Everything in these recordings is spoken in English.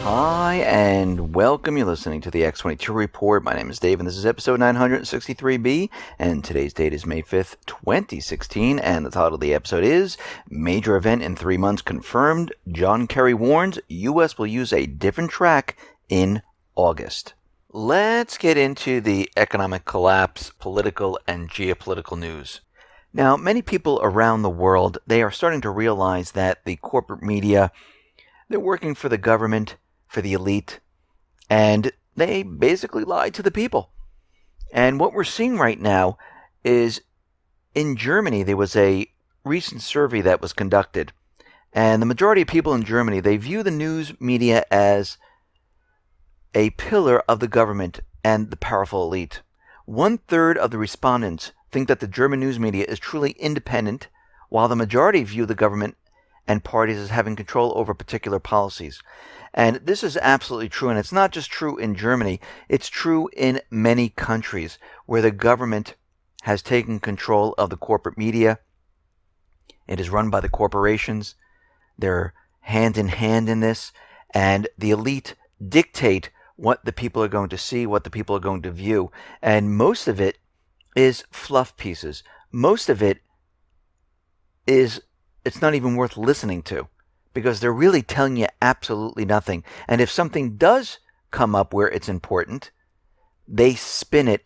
Hi, and welcome. You're listening to the X22 Report. My name is Dave, and this is episode 963B, and today's date is May 5th, 2016, and the title of the episode is Major Event in 3 Months Confirmed. John Kerry warns U.S. will use a different track in August. Let's get into the economic collapse, political, and geopolitical news. Now, many people around the world, they are starting to realize that the corporate media, they're working for the government, for the elite, and they basically lie to the people. And what we're seeing right now is in Germany, there was a recent survey that was conducted, and the majority of people in Germany, they view the news media as a pillar of the government and the powerful elite. 1/3 of the respondents think that the German news media is truly independent, while the majority view the government and parties as having control over particular policies. And this is absolutely true, and it's not just true in Germany, it's true in many countries where the government has taken control of the corporate media. It is run by the corporations. They're hand in hand in this, and the elite dictate what the people are going to see, what the people are going to view, and most of it is fluff pieces. Most of it is, it's not even worth listening to, because they're really telling you absolutely nothing. And if something does come up where it's important, they spin it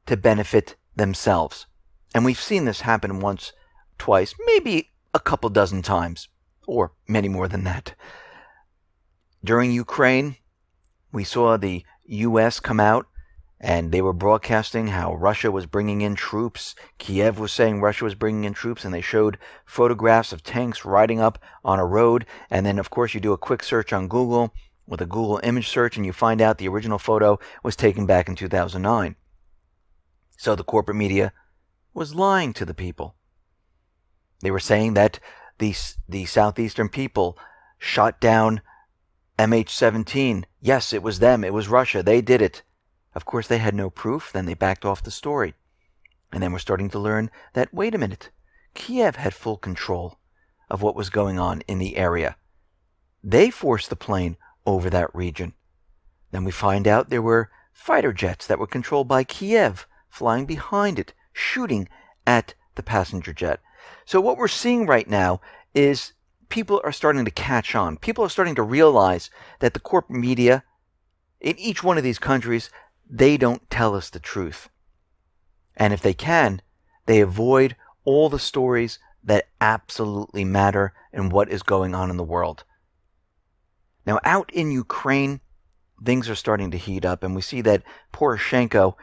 to benefit themselves. And we've seen this happen once, twice, maybe a couple dozen times, or many more than that. During Ukraine, we saw the U.S. come out, and they were broadcasting how Russia was bringing in troops. Kiev was saying Russia was bringing in troops, and they showed photographs of tanks riding up on a road. And then, of course, you do a quick search on Google with a Google image search, and you find out the original photo was taken back in 2009. So the corporate media was lying to the people. They were saying that the southeastern people shot down MH17. Yes, it was them. It was Russia. They did it. Of course, they had no proof. Then they backed off the story. And then we're starting to learn that, wait a minute, Kiev had full control of what was going on in the area. They forced the plane over that region. Then we find out there were fighter jets that were controlled by Kiev flying behind it, shooting at the passenger jet. So what we're seeing right now is people are starting to catch on. People are starting to realize that the corporate media in each one of these countries, they don't tell us the truth. And if they can, they avoid all the stories that absolutely matter in what is going on in the world. Now, out in Ukraine, things are starting to heat up, and we see that Poroshenko,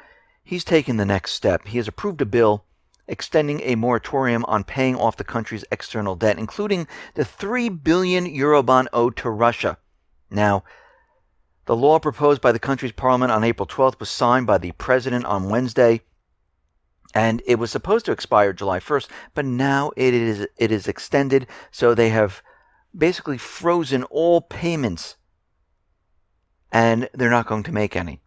he's taken the next step. He has approved a bill extending a moratorium on paying off the country's external debt, including the 3 billion Eurobond owed to Russia. Now, the law proposed by the country's parliament on April 12th was signed by the president on Wednesday, and it was supposed to expire July 1st, but now it is extended, so they have basically frozen all payments, and they're not going to make any.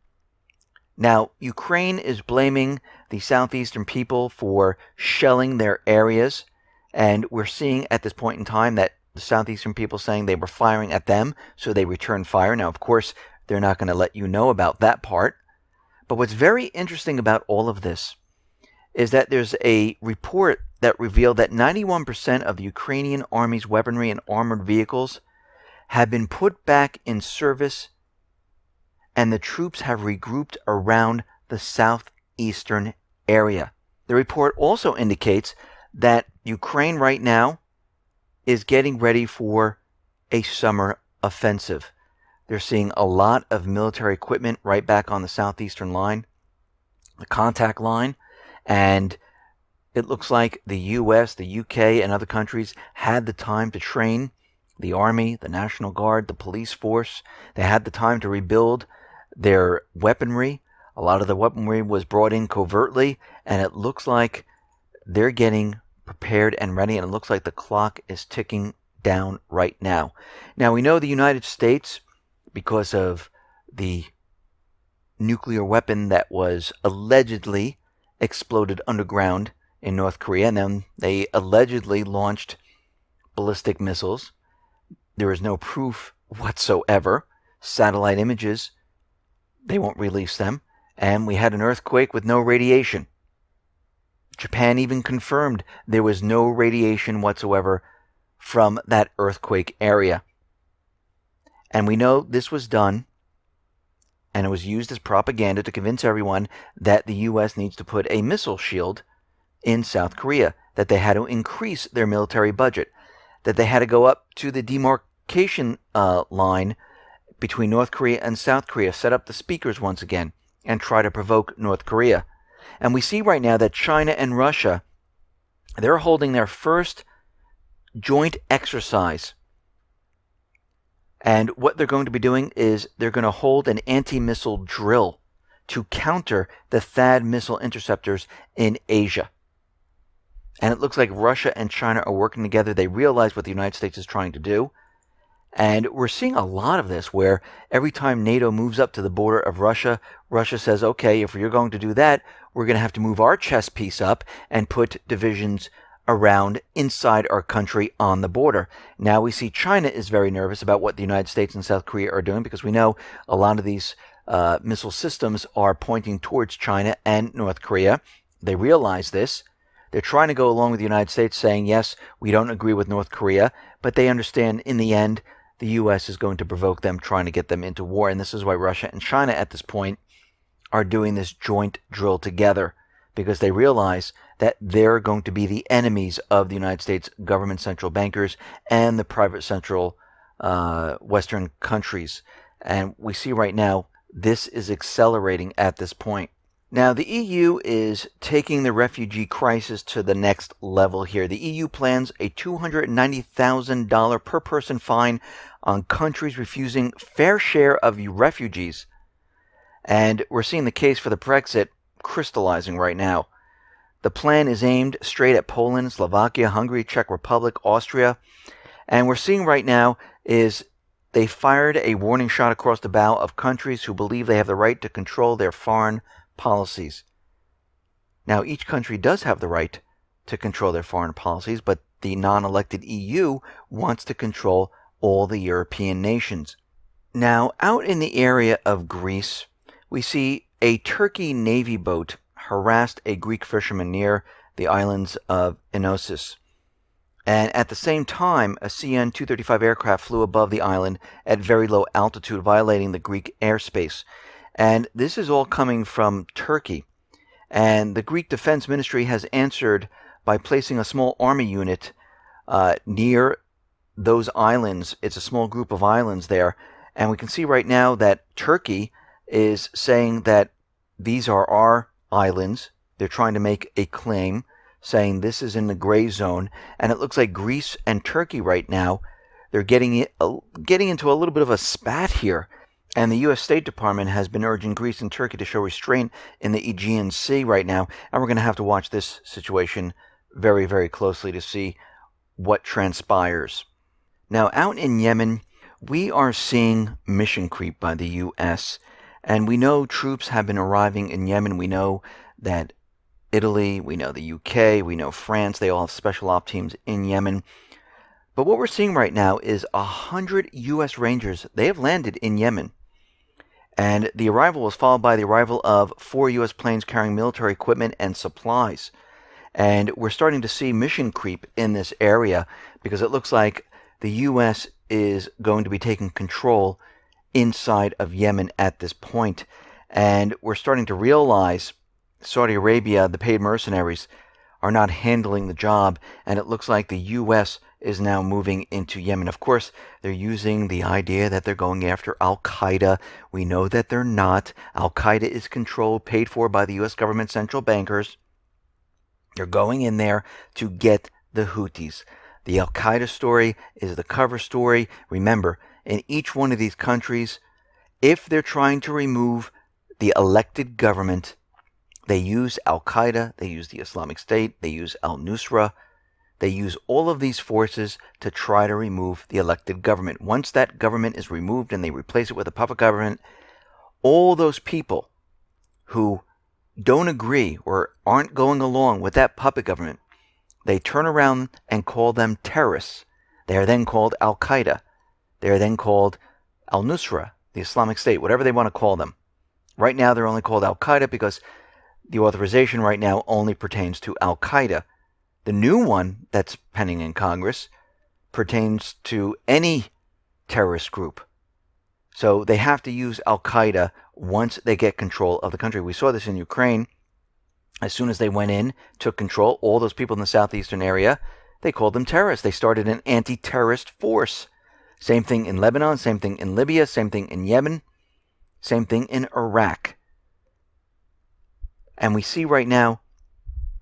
Now, Ukraine is blaming the southeastern people for shelling their areas, and we're seeing at this point in time that the southeastern people saying they were firing at them, so they returned fire. Now, of course, they're not going to let you know about that part. But what's very interesting about all of this is that there's a report that revealed that 91% of the Ukrainian army's weaponry and armored vehicles have been put back in service, and the troops have regrouped around the southeastern area. The report also indicates that Ukraine right now is getting ready for a summer offensive. They're seeing a lot of military equipment right back on the southeastern line, the contact line, and it looks like the US, the UK, and other countries had the time to train the Army, the National Guard, the police force. They had the time to rebuild their weaponry. A lot of the weaponry was brought in covertly, and it looks like they're getting prepared and ready, and it looks like the clock is ticking down right now. Now, we know the United States, because of the nuclear weapon that was allegedly exploded underground in North Korea, and then they allegedly launched ballistic missiles. There is no proof whatsoever. Satellite images, they won't release them. And we had an earthquake with no radiation. Japan even confirmed there was no radiation whatsoever from that earthquake area. And we know this was done, and it was used as propaganda to convince everyone that the U.S. needs to put a missile shield in South Korea, that they had to increase their military budget, that they had to go up to the demarcation line between North Korea and South Korea, set up the speakers once again, and try to provoke North Korea. And we see right now that China and Russia, they're holding their first joint exercise. And what they're going to be doing is they're going to hold an anti-missile drill to counter the THAAD missile interceptors in Asia. And it looks like Russia and China are working together. They realize what the United States is trying to do. And we're seeing a lot of this where every time NATO moves up to the border of Russia, Russia says, okay, if you're going to do that, we're going to have to move our chess piece up and put divisions around inside our country on the border. Now we see China is very nervous about what the United States and South Korea are doing, because we know a lot of these missile systems are pointing towards China and North Korea. They realize this. They're trying to go along with the United States saying, yes, we don't agree with North Korea, but they understand in the end the U.S. is going to provoke them, trying to get them into war. And this is why Russia and China at this point are doing this joint drill together, because they realize that they're going to be the enemies of the United States government central bankers and the private central Western countries. And we see right now this is accelerating at this point. Now, the EU is taking the refugee crisis to the next level here. The EU plans a $290,000 per person fine on countries refusing fair share of refugees. And we're seeing the case for the Brexit crystallizing right now. The plan is aimed straight at Poland, Slovakia, Hungary, Czech Republic, Austria. And we're seeing right now is they fired a warning shot across the bow of countries who believe they have the right to control their foreign policies. Now, each country does have the right to control their foreign policies, but the non-elected EU wants to control all the European nations. Now, out in the area of Greece, we see a Turkey Navy boat harassed a Greek fisherman near the islands of Enosis. And at the same time, a CN-235 aircraft flew above the island at very low altitude, violating the Greek airspace. And this is all coming from Turkey. And the Greek Defense Ministry has answered by placing a small army unit near those islands. It's a small group of islands there. And we can see right now that Turkey is saying that these are our islands. They're trying to make a claim, saying this is in the gray zone. And it looks like Greece and Turkey right now, they're getting into a little bit of a spat here. And the U.S. State Department has been urging Greece and Turkey to show restraint in the Aegean Sea right now. And we're going to have to watch this situation very, very closely to see what transpires. Now, out in Yemen, we are seeing mission creep by the U.S. And we know troops have been arriving in Yemen. We know that Italy, we know the UK, we know France, they all have special op teams in Yemen. But what we're seeing right now is 100 U.S. Rangers. They have landed in Yemen. And the arrival was followed by the arrival of 4 U.S. planes carrying military equipment and supplies. And we're starting to see mission creep in this area, because it looks like the U.S. is going to be taking control inside of Yemen at this point. And we're starting to realize Saudi Arabia, the paid mercenaries, are not handling the job. And it looks like the U.S. is now moving into Yemen. Of course, they're using the idea that they're going after Al-Qaeda. We know that they're not. Al-Qaeda is controlled, paid for by the U.S. government central bankers. They're going in there to get the Houthis. The Al-Qaeda story is the cover story. Remember, in each one of these countries, if they're trying to remove the elected government, they use Al-Qaeda, they use the Islamic State, they use al-Nusra. They use all of these forces to try to remove the elected government. Once that government is removed and they replace it with a puppet government, all those people who don't agree or aren't going along with that puppet government, they turn around and call them terrorists. They are then called Al-Qaeda. They are then called al-Nusra, the Islamic State, whatever they want to call them. Right now, they're only called Al-Qaeda because the authorization right now only pertains to Al-Qaeda. The new one that's pending in Congress pertains to any terrorist group. So they have to use Al-Qaeda once they get control of the country. We saw this in Ukraine. As soon as they went in, took control, all those people in the southeastern area, they called them terrorists. They started an anti-terrorist force. Same thing in Lebanon, same thing in Libya, same thing in Yemen, same thing in Iraq. And we see right now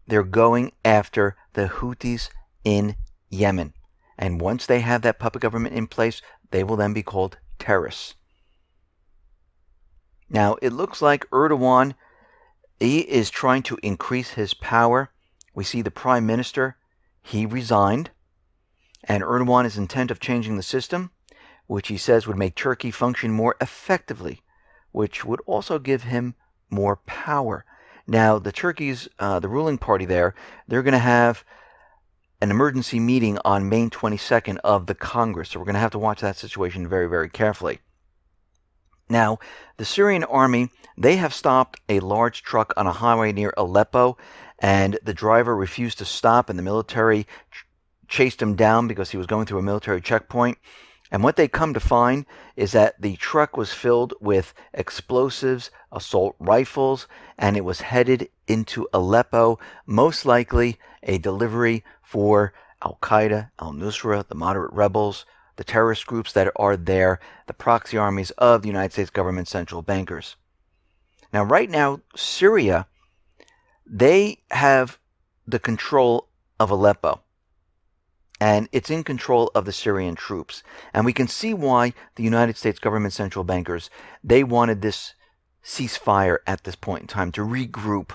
they're going after the Houthis in Yemen. And once they have that puppet government in place, they will then be called terrorists. Now, it looks like Erdogan, he is trying to increase his power. We see the prime minister, he resigned. And Erdogan is intent of changing the system, which he says would make Turkey function more effectively, which would also give him more power. Now, the ruling party there, they're going to have an emergency meeting on May 22nd of the Congress. So we're going to have to watch that situation very, very carefully. Now, the Syrian army, they have stopped a large truck on a highway near Aleppo, and the driver refused to stop, and the military chased him down because he was going through a military checkpoint. And what they come to find is that the truck was filled with explosives, assault rifles, and it was headed into Aleppo, most likely a delivery for Al-Qaeda, al-Nusra, the moderate rebels, the terrorist groups that are there, the proxy armies of the United States government central bankers. Now, right now, Syria, they have the control of Aleppo. And it's in control of the Syrian troops. And we can see why the United States government central bankers, they wanted this ceasefire at this point in time to regroup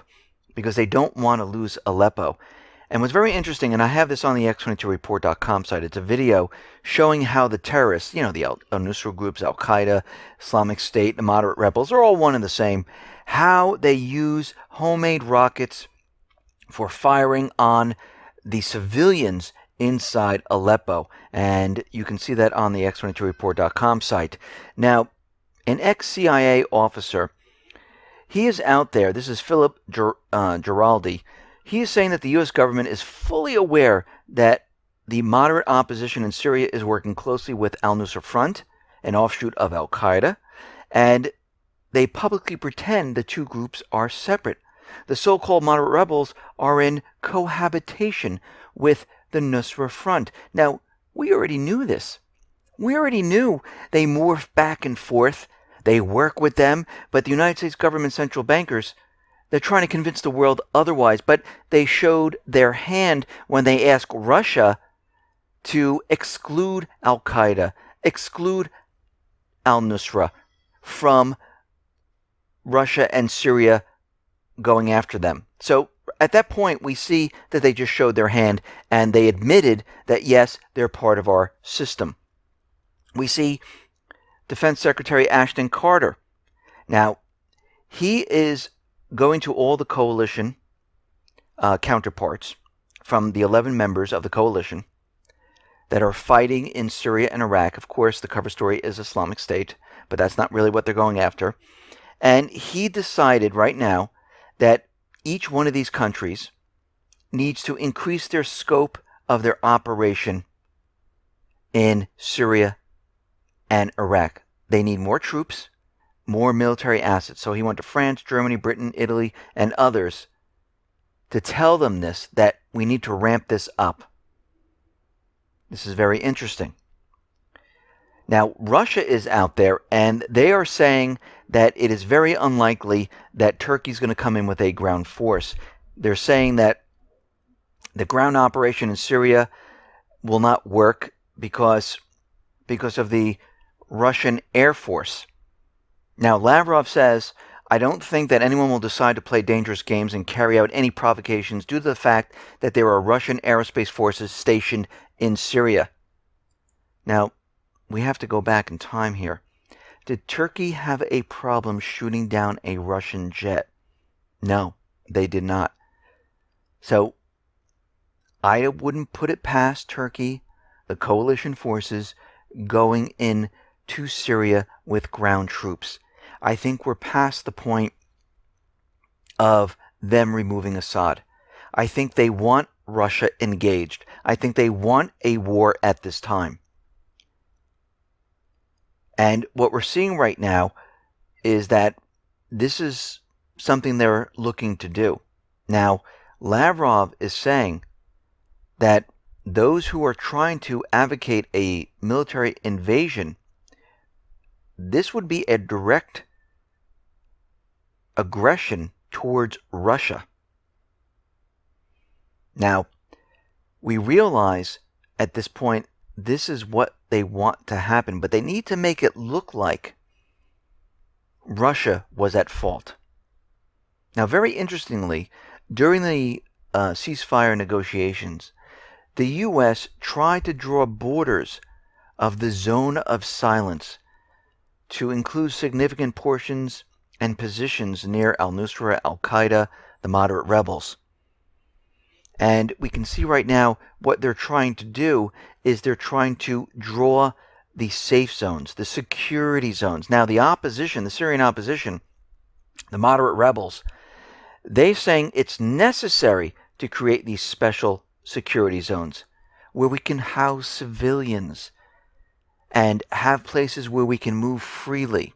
because they don't want to lose Aleppo. And what's very interesting, and I have this on the X22Report.com site, it's a video showing how the terrorists, the al-Nusra groups, Al-Qaeda, Islamic State, the moderate rebels, are all one and the same, how they use homemade rockets for firing on the civilians inside Aleppo. And you can see that on the X22Report.com site. Now, an ex-CIA officer, he is out there, this is Philip Giraldi, he is saying that the U.S. government is fully aware that the moderate opposition in Syria is working closely with al-Nusra Front, an offshoot of Al-Qaeda, and they publicly pretend the two groups are separate. The so-called moderate rebels are in cohabitation with the Nusra Front. Now, we already knew this. We already knew they morph back and forth. They work with them, but the United States government central bankers, they're trying to convince the world otherwise, but they showed their hand when they asked Russia to exclude Al-Qaeda, exclude al-Nusra from Russia and Syria going after them. So at that point, we see that they just showed their hand and they admitted that, yes, they're part of our system. We see Defense Secretary Ashton Carter. Now, he is going to all the coalition counterparts from the 11 members of the coalition that are fighting in Syria and Iraq. Of course, the cover story is Islamic State, but that's not really what they're going after. And he decided right now that each one of these countries needs to increase their scope of their operation in Syria and Iraq. They need more troops, more military assets. So he went to France, Germany, Britain, Italy, and others to tell them this, that we need to ramp this up. This is very interesting. Now, Russia is out there, and they are saying that it is very unlikely that Turkey's going to come in with a ground force. They're saying that the ground operation in Syria will not work because of the Russian Air Force. Now, Lavrov says, I don't think that anyone will decide to play dangerous games and carry out any provocations due to the fact that there are Russian aerospace forces stationed in Syria. Now, we have to go back in time here. Did Turkey have a problem shooting down a Russian jet? No, they did not. So, I wouldn't put it past Turkey, the coalition forces, going in to Syria with ground troops. I think we're past the point of them removing Assad. I think they want Russia engaged. I think they want a war at this time. And what we're seeing right now is that this is something they're looking to do. Now, Lavrov is saying that those who are trying to advocate a military invasion, this would be a direct aggression towards Russia. Now, we realize at this point this is what they want to happen, but they need to make it look like Russia was at fault. Now, very interestingly, during the ceasefire negotiations, the U.S. tried to draw borders of the zone of silence to include significant portions and positions near al-Nusra, al-Qaeda, the moderate rebels. And we can see right now what they're trying to do is they're trying to draw the safe zones, the security zones. Now, the opposition, the Syrian opposition, the moderate rebels, they're saying it's necessary to create these special security zones where we can house civilians and have places where we can move freely.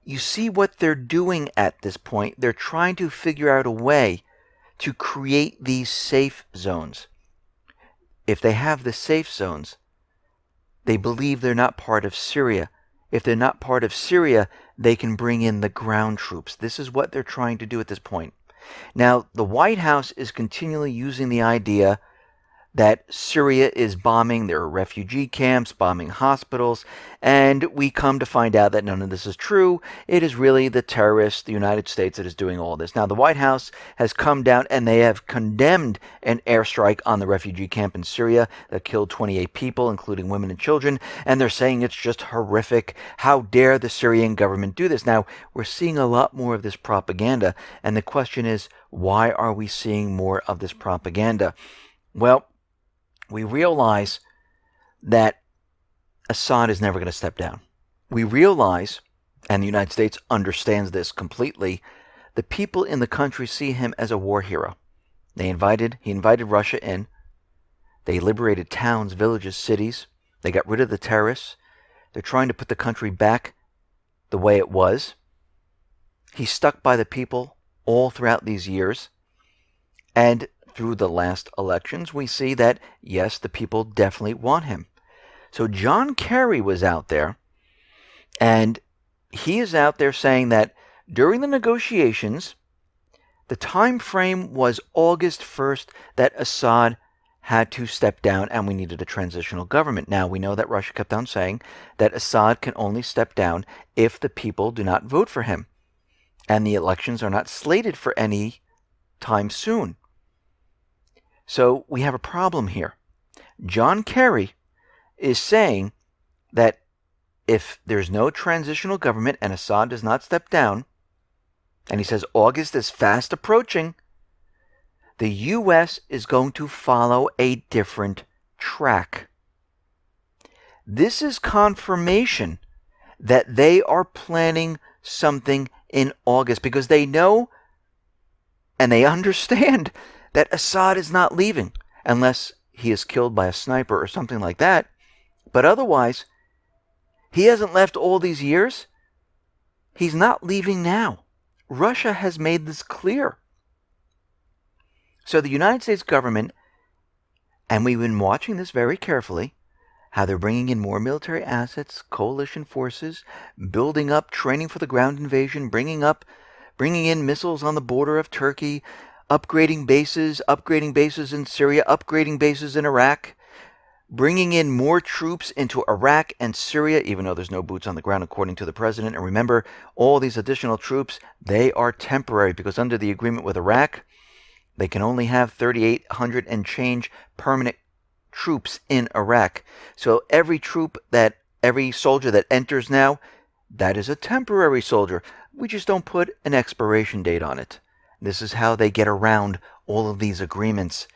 You see what they're doing at this point. They're trying to figure out a way to create these safe zones. If they have the safe zones, they believe they're not part of Syria. If they're not part of Syria, they can bring in the ground troops. This is what they're trying to do at this point. Now, the White House is continually using the idea that Syria is bombing their refugee camps, bombing hospitals, and we come to find out that none of this is true. It is really the terrorists, the United States, that is doing all this. Now, the White House has come down and they have condemned an airstrike on the refugee camp in Syria that killed 28 people, including women and children, and they're saying it's just horrific. How dare the Syrian government do this? Now, we're seeing a lot more of this propaganda, and the question is, why are we seeing more of this propaganda? Well, we realize that Assad is never going to step down. We realize, and the United States understands this completely, the people in the country see him as a war hero. He invited Russia in. They liberated towns, villages, cities. They got rid of the terrorists. They're trying to put the country back the way it was. He stuck by the people all throughout these years. And through the last elections, we see that, yes, the people definitely want him. So John Kerry was out there, and he is out there saying that during the negotiations, the time frame was August 1st that Assad had to step down and we needed a transitional government. Now, we know that Russia kept on saying that Assad can only step down if the people do not vote for him. And the elections are not slated for any time soon. So we have a problem here. John Kerry is saying that if there's no transitional government and Assad does not step down, and he says August is fast approaching, the U.S. is going to follow a different track. This is confirmation that they are planning something in August because they know and they understand that Assad is not leaving unless he is killed by a sniper or something like that. But otherwise, he hasn't left all these years. He's not leaving now. Russia has made this clear. So the United States government, and we've been watching this very carefully, how they're bringing in more military assets, coalition forces, building up training for the ground invasion, bringing in missiles on the border of Turkey, upgrading bases in Syria, upgrading bases in Iraq, bringing in more troops into Iraq and Syria, even though there's no boots on the ground, according to the president. And remember, all these additional troops, they are temporary because under the agreement with Iraq, they can only have 3,800 and change permanent troops in Iraq. So every soldier that enters now, that is a temporary soldier. We just don't put an expiration date on it. This is how they get around all of these agreements.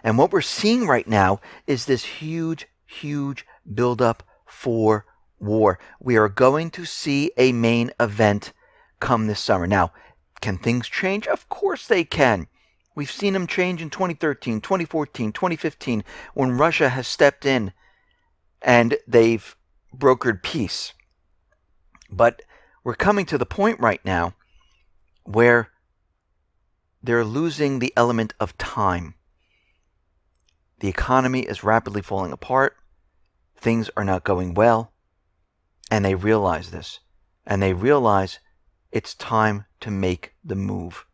And what we're seeing right now is this huge, huge buildup for war. We are going to see a main event come this summer. Now, can things change? Of course they can. We've seen them change in 2013, 2014, 2015, when Russia has stepped in and they've brokered peace. But we're coming to the point right now where they're losing the element of time. The economy is rapidly falling apart. Things are not going well. And they realize this. And they realize it's time to make the move.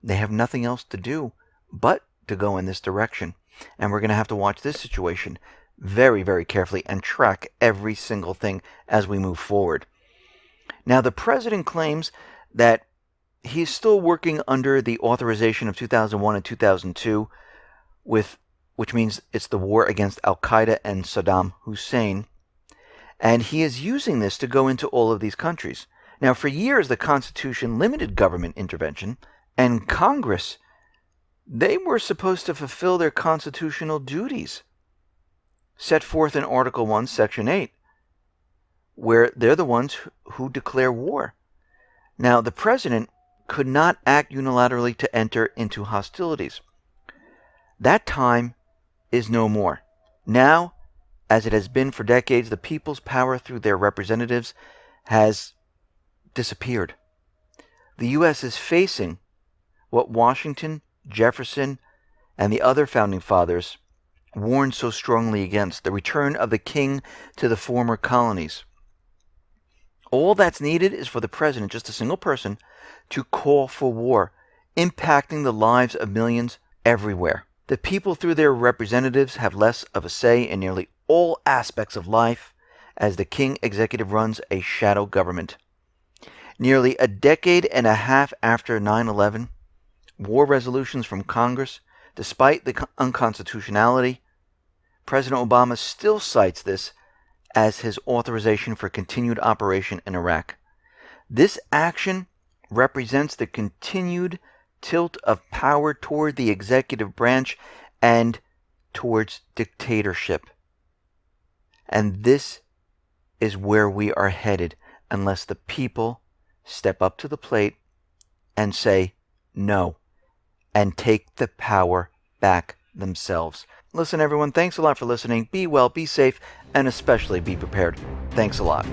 They have nothing else to do but to go in this direction. And we're going to have to watch this situation very, very carefully and track every single thing as we move forward. Now, the president claims that he's still working under the authorization of 2001 and 2002, which means it's the war against Al-Qaeda and Saddam Hussein. And he is using this to go into all of these countries. Now, for years, the Constitution limited government intervention, and Congress, they were supposed to fulfill their constitutional duties set forth in Article 1, Section 8, where they're the ones who declare war. Now, the president could not act unilaterally to enter into hostilities. That time is no more. Now, as it has been for decades, the people's power through their representatives has disappeared. The U.S. is facing what Washington, Jefferson, and the other founding fathers warned so strongly against: the return of the king to the former colonies. All that's needed is for the president, just a single person, to call for war, impacting the lives of millions everywhere. The people, through their representatives, have less of a say in nearly all aspects of life, as the king executive runs a shadow government. Nearly a decade and a half after 9/11, war resolutions from Congress, despite the unconstitutionality, President Obama still cites this as his authorization for continued operation in Iraq. This action represents the continued tilt of power toward the executive branch and towards dictatorship. And this is where we are headed unless the people step up to the plate and say no and take the power back themselves. Listen, everyone, thanks a lot for listening. Be well, be safe, and especially be prepared. Thanks a lot.